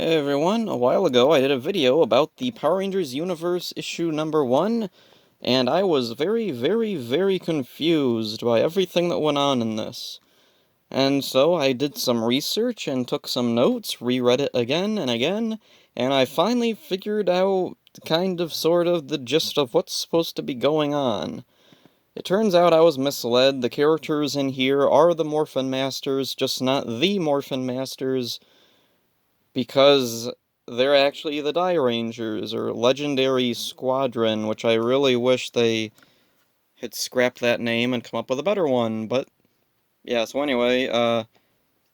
Hey everyone, a while ago I did a video about the Power Rangers Universe issue number 1, and I was very confused by everything that went on in this. And so I did some research and took some notes, reread it again and again, and I finally figured out sort of the gist of what's supposed to be going on. It turns out I was misled. The characters in here are the Morphin Masters, just not the Morphin Masters, because they're actually the Die Rangers, or Legendary Squadron, which I really wish they had scrapped that name and come up with a better one, but yeah, so anyway, the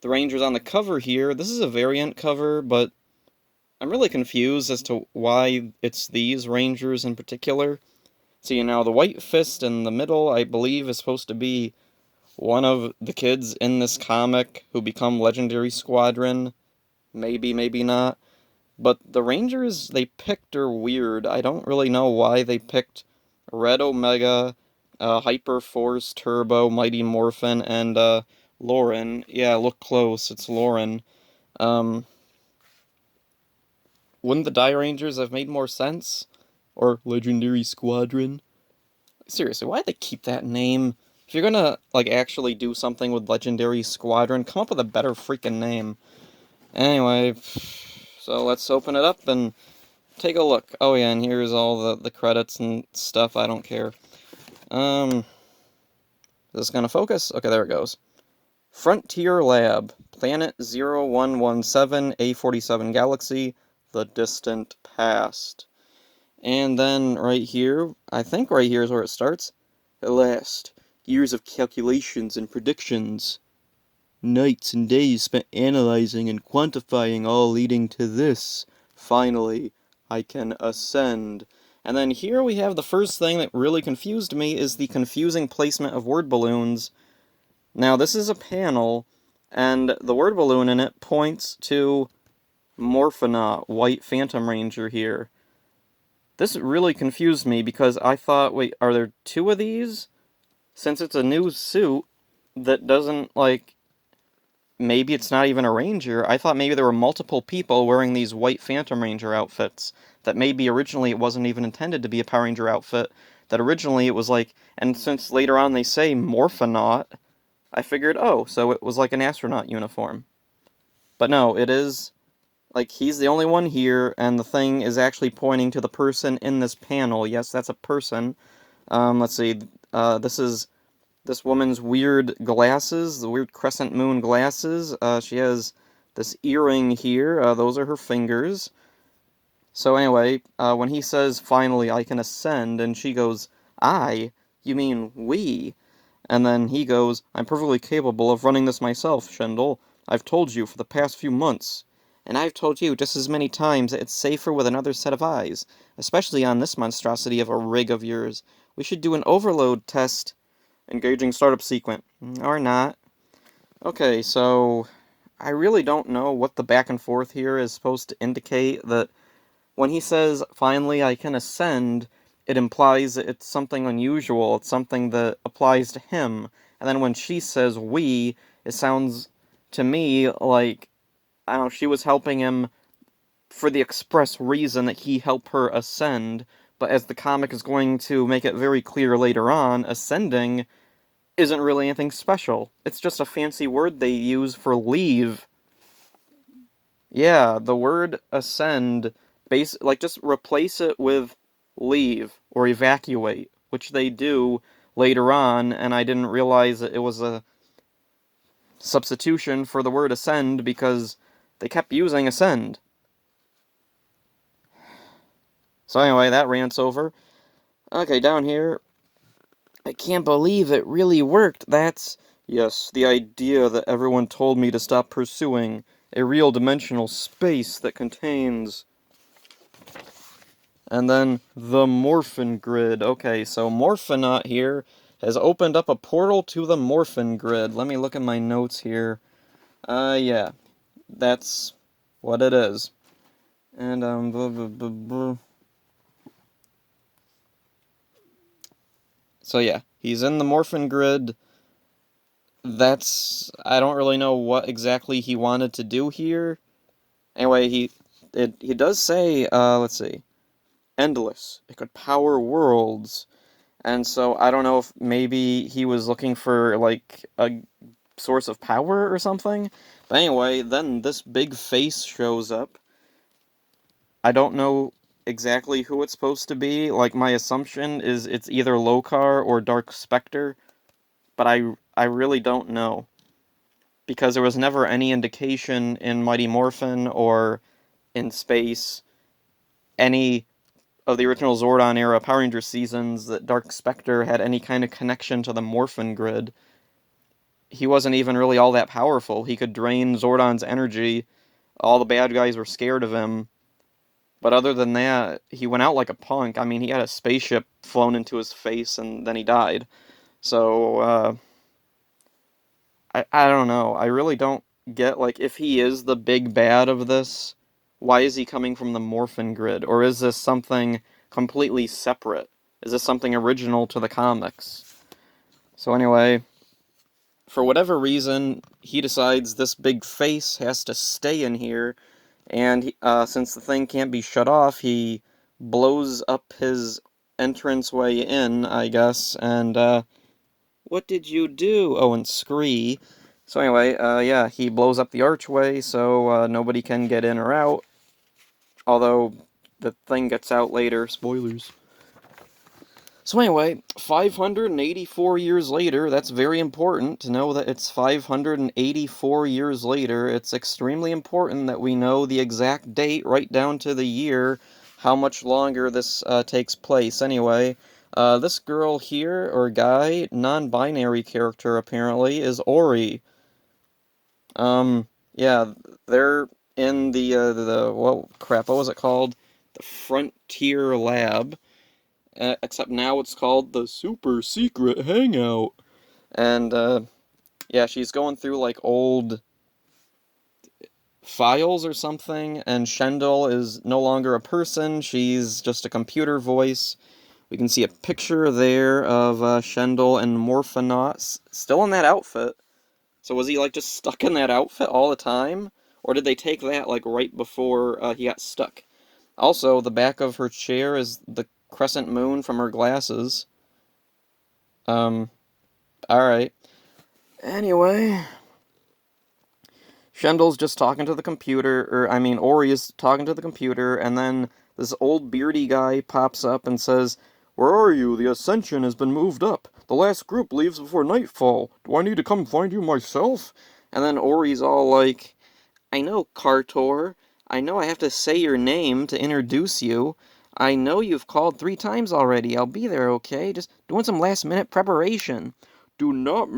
Rangers on the cover here, this is a variant cover, but I'm really confused as to why it's these Rangers in particular. See, now the White Fist in the middle, I believe, is supposed to be one of the kids in this comic who become Legendary Squadron. Maybe, maybe not. But the Rangers they picked are weird. I don't really know why they picked Red Omega, Hyper Force, Turbo, Mighty Morphin, and Lauren. Yeah, look close, it's Lauren. Um, wouldn't the Die Rangers have made more sense? Or Legendary Squadron? Seriously, why'd they keep that name? If you're gonna, like, actually do something with Legendary Squadron, come up with a better freaking name. Anyway, so let's open it up and take a look. Oh yeah, and here's all the credits and stuff. I don't care. Is this gonna focus? Okay, there it goes. Frontier Lab, Planet 0117, A47 Galaxy, The Distant Past. And then right here, I think right here is where it starts. At last, years of calculations and predictions. Nights and days spent analyzing and quantifying, all leading to this. Finally, I can ascend. And then here we have the first thing that really confused me is the confusing placement of word balloons. Now, this is a panel, and the word balloon in it points to Morphonaut, White Phantom Ranger here. This really confused me because I thought, wait, are there two of these? Since it's a new suit that doesn't, like, maybe it's not even a ranger. I thought maybe there were multiple people wearing these white Phantom Ranger outfits. That maybe originally it wasn't even intended to be a Power Ranger outfit. That originally it was like, and since later on they say Morphonaut, I figured, oh, so it was like an astronaut uniform. But no, it is, like, he's the only one here, and the thing is actually pointing to the person in this panel. Yes, that's a person. Let's see, this is this woman's weird glasses, the weird crescent moon glasses. She has this earring here. Those are her fingers. So anyway, when he says, finally, I can ascend, and she goes, I? You mean we? And then he goes, I'm perfectly capable of running this myself, Shendel. I've told you for the past few months. And I've told you just as many times that it's safer with another set of eyes, especially on this monstrosity of a rig of yours. We should do an overload test. Engaging startup sequence. Or not. Okay, so I really don't know what the back and forth here is supposed to indicate. That when he says, finally I can ascend, it implies that it's something unusual, it's something that applies to him. And then when she says we, it sounds to me like, I don't know, she was helping him for the express reason that he helped her ascend. But as the comic is going to make it very clear later on, ascending isn't really anything special. It's just a fancy word they use for leave. Yeah, the word ascend, like, just replace it with leave or evacuate, which they do later on, and I didn't realize that it was a substitution for the word ascend because they kept using ascend. So anyway, that rant's over. Okay, down here, I can't believe it really worked. That's, yes, the idea that everyone told me to stop pursuing. A real dimensional space that contains... And then, the Morphin Grid. Okay, so Morphonaut here has opened up a portal to the Morphin Grid. Let me look at my notes here. Yeah. That's what it is. And, blah, blah, blah, blah. So yeah, he's in the Morphin Grid. I don't really know what exactly he wanted to do here. Anyway, he does say, let's see, endless. It could power worlds. And so I don't know if maybe he was looking for like a source of power or something. But anyway, then this big face shows up. I don't know exactly who it's supposed to be. Like my assumption is it's either Lokar or Dark Spectre, but I really don't know because there was never any indication in Mighty Morphin or in Space any of the original Zordon era Power Ranger seasons that Dark Spectre had any kind of connection to the Morphin grid. He wasn't even really all that powerful. He could drain Zordon's energy. All the bad guys were scared of him. But other than that, he went out like a punk. I mean, he had a spaceship flown into his face and then he died. So, I don't know. I really don't get, like, if he is the big bad of this, why is he coming from the Morphin grid? Or is this something completely separate? Is this something original to the comics? So anyway, for whatever reason, he decides this big face has to stay in here, and since the thing can't be shut off, he blows up his entranceway in, I guess, and, what did you do? Oh, and Scree. So anyway, yeah, he blows up the archway so nobody can get in or out, although the thing gets out later. Spoilers. So anyway, 584 years later, that's very important to know that it's 584 years later. It's extremely important that we know the exact date, right down to the year, how much longer this takes place. Anyway, this girl here, or guy, non-binary character apparently, is Ori. Yeah, they're in what crap, what was it called? The Frontier Lab. Except now it's called the Super Secret Hangout. And, yeah, she's going through, like, old files or something, and Shendel is no longer a person, she's just a computer voice. We can see a picture there of, Shendel and Morphonaut still in that outfit. So was he, like, just stuck in that outfit all the time? Or did they take that, like, right before, he got stuck? Also, the back of her chair is the crescent moon from her glasses. Alright. Anyway, Shendel's just talking to the computer, or I mean, Ori is talking to the computer, and then this old beardy guy pops up and says, "Where are you? The Ascension has been moved up. The last group leaves before nightfall. Do I need to come find you myself?" And then Ori's all like, "I know, Kartor. I know I have to say your name to introduce you. I know you've called 3 times already. I'll be there, okay? Just doing some last-minute preparation. Do not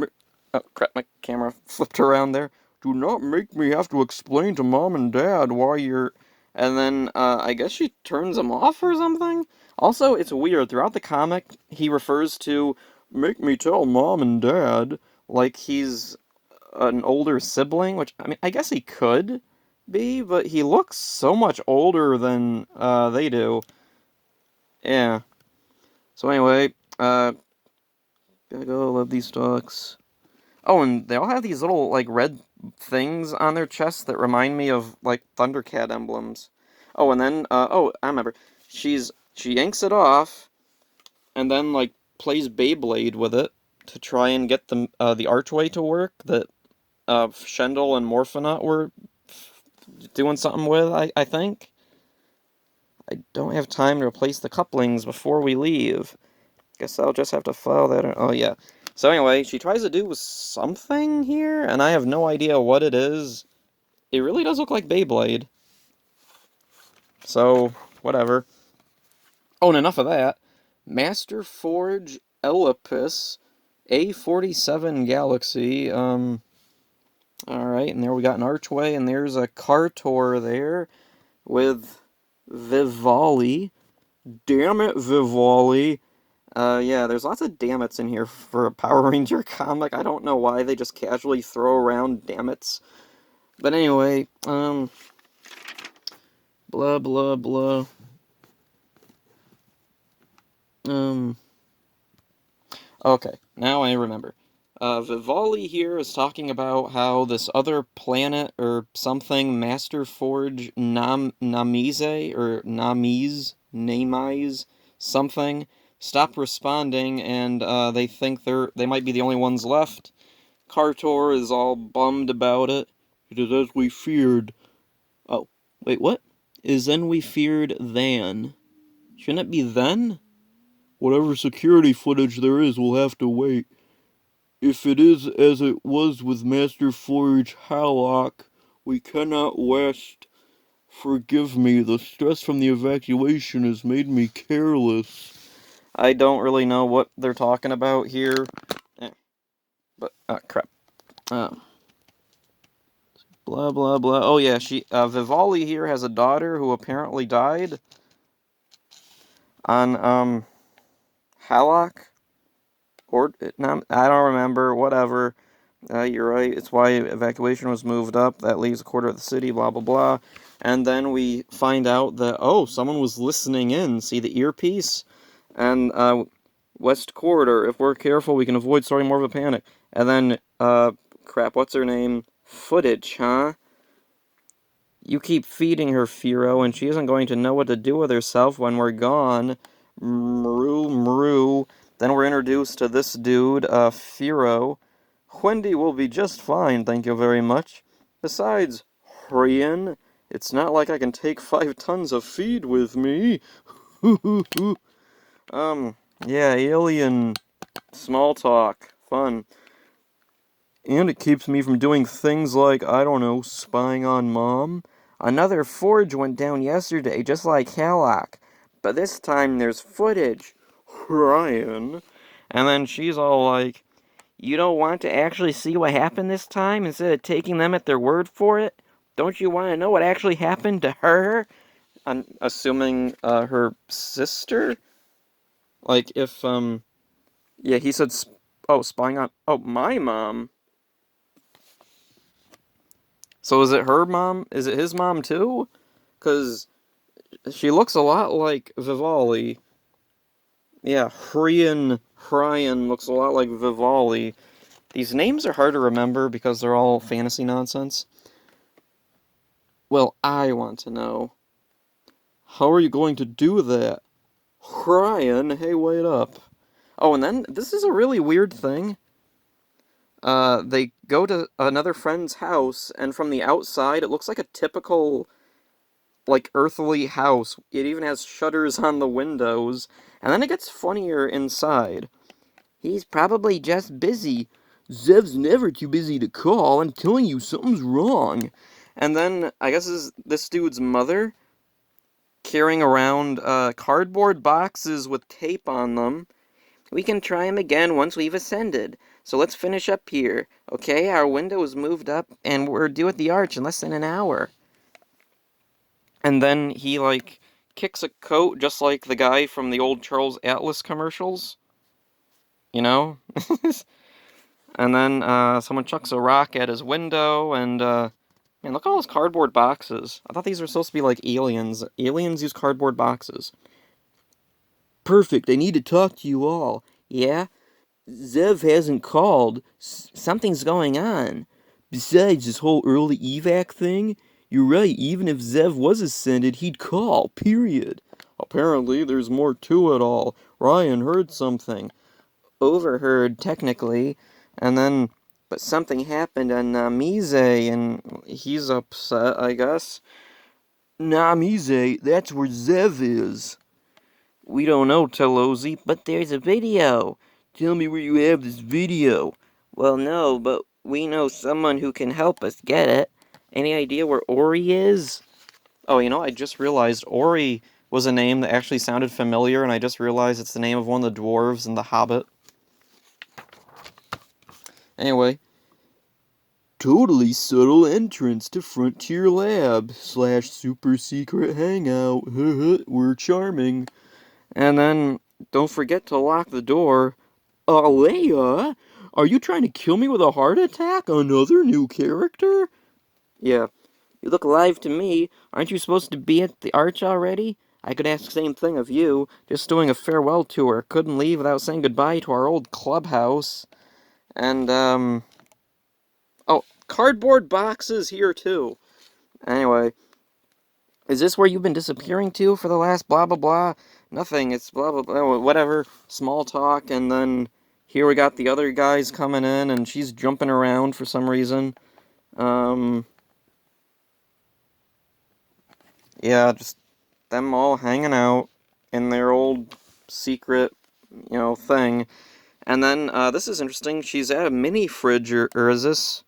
Oh, crap, my camera flipped around there. Do not make me have to explain to Mom and Dad why you're... And then, I guess she turns him off or something? Also, it's weird. Throughout the comic, he refers to, "Make me tell Mom and Dad," like he's an older sibling, which, I mean, I guess he could be, but he looks so much older than, they do. Yeah. So anyway, gotta go, love these dogs. Oh, and they all have these little, like, red things on their chests that remind me of, like, Thundercat emblems. Oh, and then, oh, I remember. She yanks it off, and then, like, plays Beyblade with it to try and get the archway to work that, Shendel and Morphonaut were doing something with, I think. I don't have time to replace the couplings before we leave. Guess I'll just have to file that. Oh, yeah. So anyway, she tries to do something here, and I have no idea what it is. It really does look like Beyblade. So, whatever. Oh, and enough of that. Master Forge Elipis A47 Galaxy. Alright, and there we got an archway, and there's a Kartor there with Vivali. Damn it, Vivali. Yeah, there's lots of dammits in here for a Power Ranger comic. I don't know why they just casually throw around dammits. But anyway, blah, blah, blah. Okay, now I remember. Vivali here is talking about how this other planet or something, Master Forge Namize, or Namize, something, stopped responding, and they think they might be the only ones left. Kartor is all bummed about it. It is as we feared. Oh, wait, what? Is then we feared than. Shouldn't it be then? Whatever security footage there is, we'll have to wait. If it is as it was with Master Forge Hallock, we cannot rest. Forgive me, the stress from the evacuation has made me careless. I don't really know what they're talking about here. But, crap. Blah, blah, blah. Oh, yeah, Vivali here has a daughter who apparently died on, Hallock? Or, no, I don't remember, whatever. You're right, it's why evacuation was moved up. That leaves a quarter of the city, blah, blah, blah. And then we find out that, oh, someone was listening in. See the earpiece? And, West Corridor, if we're careful, we can avoid starting more of a panic. And then, crap, what's her name? Footage, huh? You keep feeding her, Firo, and she isn't going to know what to do with herself when we're gone. Mru. Then we're introduced to this dude, Firo. Wendy will be just fine, thank you very much. Besides, Hrian, it's not like I can take 5 tons of feed with me. Yeah, alien small talk. Fun. And it keeps me from doing things like, I don't know, spying on Mom. Another forge went down yesterday, just like Hallock. But this time there's footage. Ryan. And then she's all like, you don't want to actually see what happened this time instead of taking them at their word for it? Don't you want to know what actually happened to her? I'm assuming, her sister? Like, if, yeah, he said, spying on, my mom. So is it her mom? Is it his mom too? Because she looks a lot like Vivali. Yeah, Hrian looks a lot like Vivali. These names are hard to remember because they're all fantasy nonsense. Well, I want to know. How are you going to do that? Hrian, hey, wait up. Oh, and then, this is a really weird thing. They go to another friend's house, and from the outside, it looks like a typical, like, earthly house. It even has shutters on the windows, and then it gets funnier inside. He's probably just busy. Zev's never too busy to call. I'm telling you, something's wrong. And then, I guess this dude's mother carrying around cardboard boxes with tape on them. We can try him again once we've ascended. So let's finish up here, okay? Our window is moved up, and we're due at the arch in less than an hour. And then he, like, kicks a coat just like the guy from the old Charles Atlas commercials. You know? And then, someone chucks a rock at his window, and, man, look at all those cardboard boxes. I thought these were supposed to be like aliens. Aliens use cardboard boxes. Perfect, I need to talk to you all. Yeah? Zev hasn't called. Something's going on. Besides this whole early evac thing, you're right, even if Zev was ascended, he'd call, period. Apparently, there's more to it all. Ryan heard something. Overheard, technically, and then, but something happened on Namize, and he's upset, I guess. Namize, that's where Zev is. We don't know, Telozi, but there's a video. Tell me where you have this video. Well, no, but we know someone who can help us get it. Any idea where Ori is? Oh, I just realized Ori was a name that actually sounded familiar, and I just realized it's the name of one of the dwarves in The Hobbit. Anyway. Totally subtle entrance to Frontier Lab / super secret hangout. We're charming. And then, don't forget to lock the door. Leia? Are you trying to kill me with a heart attack? Another new character? Yeah. You look alive to me. Aren't you supposed to be at the arch already? I could ask the same thing of you. Just doing a farewell tour. Couldn't leave without saying goodbye to our old clubhouse. And, oh, cardboard boxes here, too. Anyway, is this where you've been disappearing to for the last blah blah blah? Nothing, it's blah blah blah, whatever, small talk, and then here we got the other guys coming in, and she's jumping around for some reason. Yeah, just them all hanging out in their old secret, thing. And then, this is interesting, she's at a mini fridge, or is this...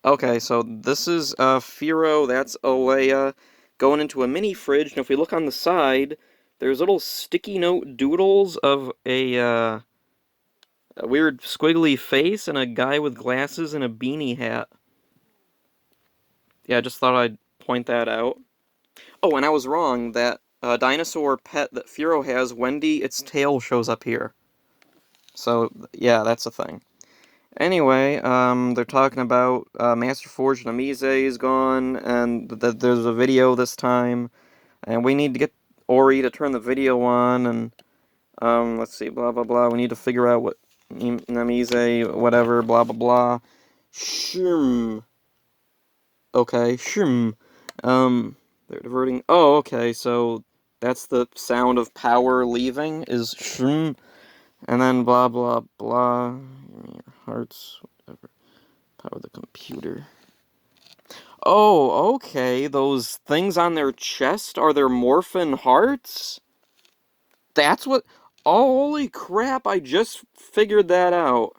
Okay, so this is, Firo, that's Alea, going into a mini fridge, and if we look on the side, there's little sticky note doodles of a weird squiggly face and a guy with glasses and a beanie hat. Yeah, I just thought I'd point that out. Oh, and I was wrong, that dinosaur pet that Firo has, Wendy, its tail shows up here. So, yeah, that's a thing. Anyway, they're talking about Master Forge Namise is gone, and that there's a video this time, and we need to get Ori to turn the video on, and let's see, blah blah blah. We need to figure out what Namise, whatever, blah blah blah. Shroom. Okay, shroom. They're diverting. Oh, okay, so that's the sound of power leaving is shroom, and then blah blah blah. Hearts, whatever. Power the computer. Oh, okay. Those things on their chest are their Morphin hearts? That's what... Oh, holy crap, I just figured that out.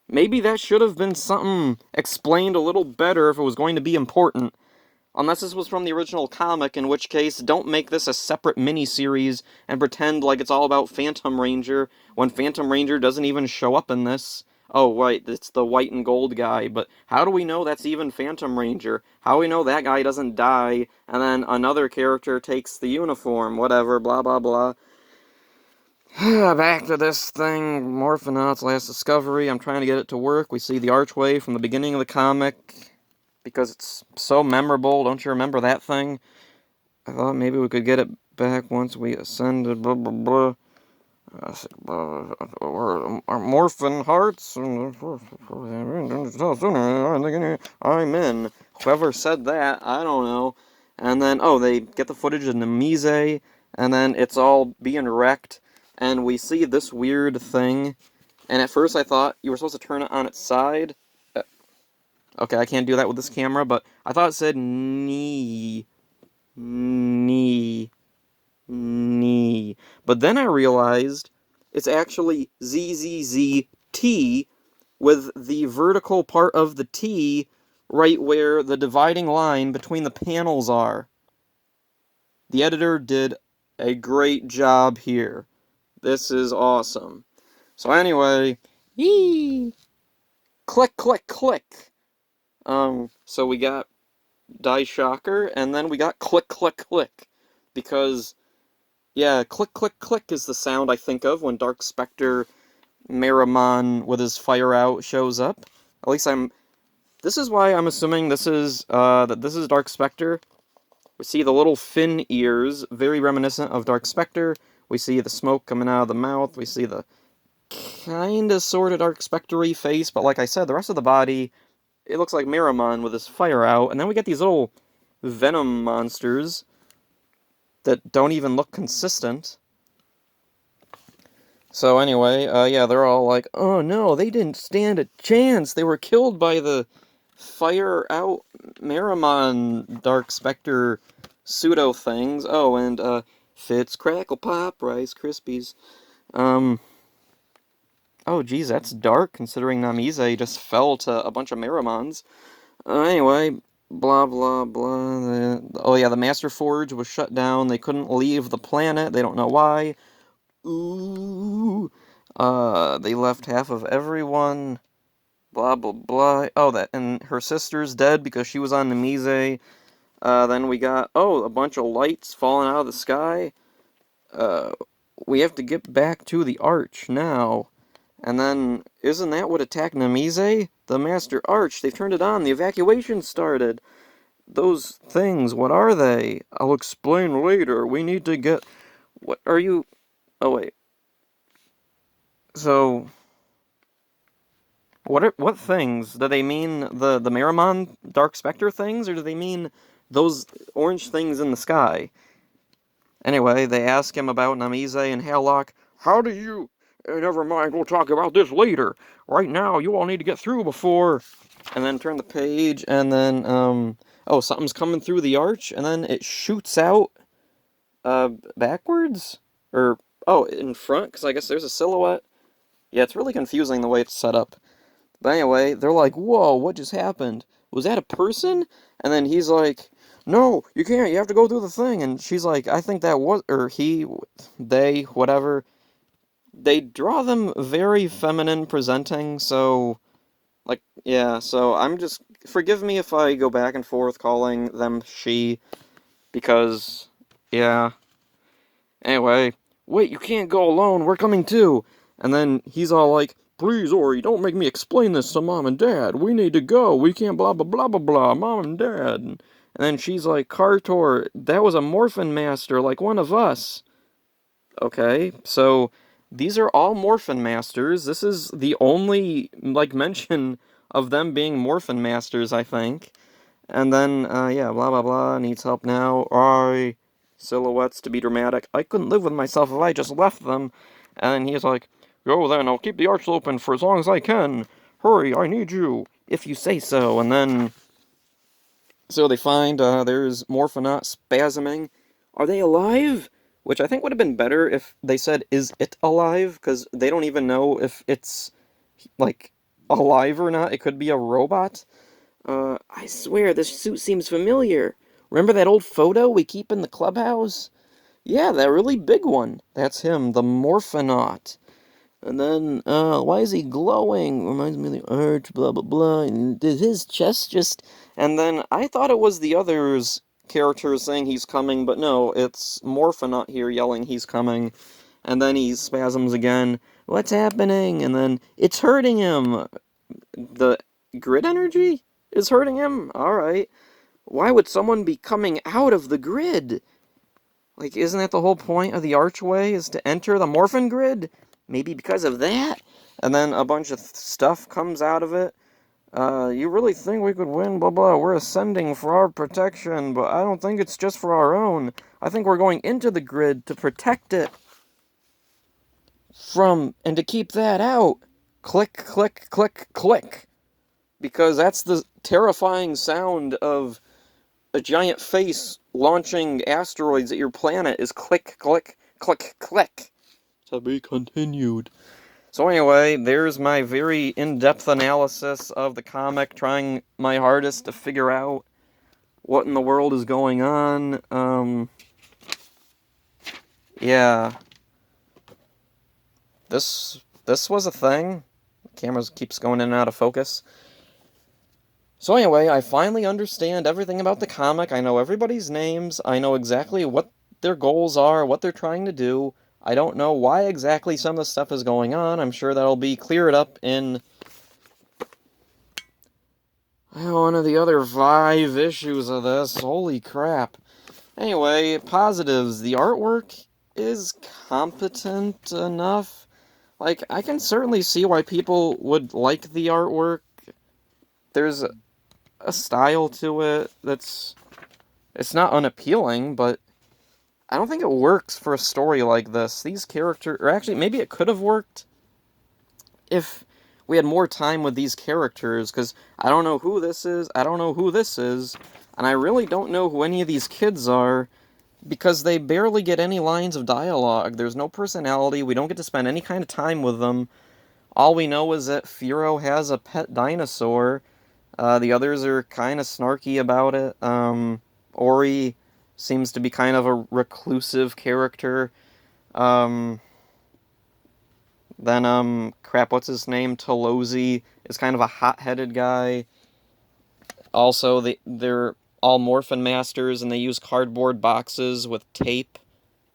Maybe that should have been something explained a little better if it was going to be important. Unless this was from the original comic, in which case, don't make this a separate mini-series and pretend like it's all about Phantom Ranger, when Phantom Ranger doesn't even show up in this. Oh, right, it's the white and gold guy, but how do we know that's even Phantom Ranger? How do we know that guy doesn't die, and then another character takes the uniform, whatever, blah blah blah. Back to this thing, Morphonauts Last Discovery, I'm trying to get it to work. We see the archway from the beginning of the comic, because it's so memorable. Don't you remember that thing? I thought maybe we could get it back once we ascended, blah blah blah. Our Morphin hearts. I'm in. Whoever said that, I don't know. And then, oh, they get the footage of Namise, and then it's all being wrecked, and we see this weird thing. And at first I thought you were supposed to turn it on its side. Okay, I can't do that with this camera, but I thought it said knee. Knee. Knee. But then I realized it's actually ZZZT with the vertical part of the T right where the dividing line between the panels are. The editor did a great job here. This is awesome. So anyway, yee! Click, click, click. So we got Die Shocker, and then we got click, click, click. Because, yeah, click, click, click is the sound I think of when Dark Spectre Meramon with his fire out shows up. At least this is why I'm assuming this is, that this is Dark Spectre. We see the little fin ears, very reminiscent of Dark Spectre. We see the smoke coming out of the mouth. We see the kinda sorta Dark Spectre-y face, but like I said, the rest of the body, it looks like Meramon with his fire out. And then we get these little venom monsters that don't even look consistent. So anyway, yeah, they're all like, oh no, they didn't stand a chance. They were killed by the fire out Meramon Dark Spectre pseudo things. Oh, and Fitz Crackle Pop Rice Krispies. Oh geez, that's dark considering Namise just fell to a bunch of Meramons. Anyway, blah blah blah. Oh yeah, the Master Forge was shut down. They couldn't leave the planet. They don't know why. Ooh. They left half of everyone. Blah blah blah. Oh, and her sister's dead because she was on Namise. Then we got, oh, a bunch of lights falling out of the sky. We have to get back to the Arch now. And then, isn't that what attacked Namise? The Master Arch. They've turned it on. The evacuation started. Those things, what are they? I'll explain later. We need to get... What are you... Oh, wait. So... What things? Do they mean the Meramon Dark Spectre things, or do they mean those orange things in the sky? Anyway, they ask him about Namize and Hallock. How do you... never mind, we'll talk about this later. Right now, you all need to get through before... And then turn the page, and then, oh, something's coming through the arch, and then it shoots out, backwards? Or, oh, in front, because I guess there's a silhouette. Yeah, it's really confusing the way it's set up. But anyway, they're like, whoa, what just happened? Was that a person? And then he's like, no, you can't, you have to go through the thing. And she's like, I think that was, or he, they, whatever. They draw them very feminine presenting, so, like, yeah, so I'm just, forgive me if I go back and forth calling them she, because, yeah. Anyway, wait, you can't go alone, we're coming too. And then he's all like, please, Ori, don't make me explain this to Mom and Dad. We need to go. We can't blah, blah, blah, blah, blah, Mom and Dad. And then she's like, Kartor, that was a Morphin Master, like one of us. Okay, so these are all Morphin Masters. This is the only, like, mention of them being Morphin Masters, I think. And then, yeah, blah, blah, blah, needs help now. Silhouettes to be dramatic. I couldn't live with myself if I just left them. And he's like, go then, I'll keep the arch open for as long as I can. Hurry, I need you, if you say so. And then, so they find, there's Morphonaut spasming. Are they alive? Which I think would have been better if they said, is it alive? Because they don't even know if it's, like, alive or not. It could be a robot. I swear, this suit seems familiar. Remember that old photo we keep in the clubhouse? Yeah, that really big one. That's him, the Morphonaut. And then, why is he glowing? Reminds me of the arch, blah, blah, blah. And did his chest just... And then, I thought it was the others' characters saying he's coming, but no, it's Morphonaut here yelling he's coming. And then he spasms again. What's happening? And then, it's hurting him. The grid energy is hurting him? Alright. Why would someone be coming out of the grid? Like, isn't that the whole point of the archway, is to enter the Morphin grid? Maybe because of that? And then a bunch of stuff comes out of it. You really think we could win? Blah, blah. We're ascending for our protection, but I don't think it's just for our own. I think we're going into the grid to protect it from, and to keep that out. Click, click, click, click. Because that's the terrifying sound of a giant face launching asteroids at your planet, is click, click, click, click. To be continued. So anyway, there's my very in-depth analysis of the comic, trying my hardest to figure out what in the world is going on. Yeah. This was a thing. The camera keeps going in and out of focus. So anyway, I finally understand everything about the comic. I know everybody's names. I know exactly what their goals are, what they're trying to do. I don't know why exactly some of the stuff is going on. I'm sure that'll be cleared up in one of the other 5 issues of this. Holy crap. Anyway, positives. The artwork is competent enough. Like, I can certainly see why people would like the artwork. There's a style to it that's... It's not unappealing, but I don't think it works for a story like this. These characters... Or actually, maybe it could have worked if we had more time with these characters, because I don't know who this is, I don't know who this is, and I really don't know who any of these kids are, because they barely get any lines of dialogue. There's no personality, we don't get to spend any kind of time with them. All we know is that Furo has a pet dinosaur. The others are kind of snarky about it. Ori seems to be kind of a reclusive character. Then, crap, what's his name? Tolozi is kind of a hot-headed guy. Also, they're all Morphin Masters, and they use cardboard boxes with tape,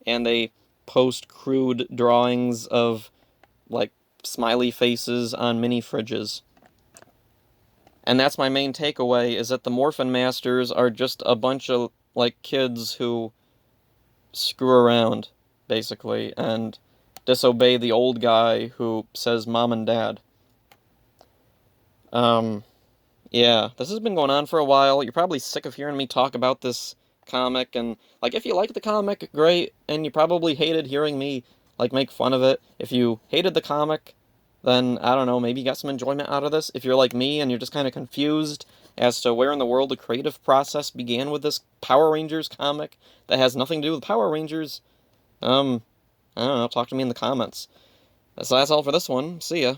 and they post crude drawings of, like, smiley faces on mini fridges. And that's my main takeaway, is that the Morphin Masters are just a bunch of, like, kids who screw around, basically, and disobey the old guy who says mom and dad. Yeah, this has been going on for a while. You're probably sick of hearing me talk about this comic, and, like, if you like the comic, great, and you probably hated hearing me, like, make fun of it. If you hated the comic, then, I don't know, maybe you got some enjoyment out of this. If you're like me and you're just kind of confused as to where in the world the creative process began with this Power Rangers comic that has nothing to do with Power Rangers, I don't know, talk to me in the comments. So that's all for this one. See ya.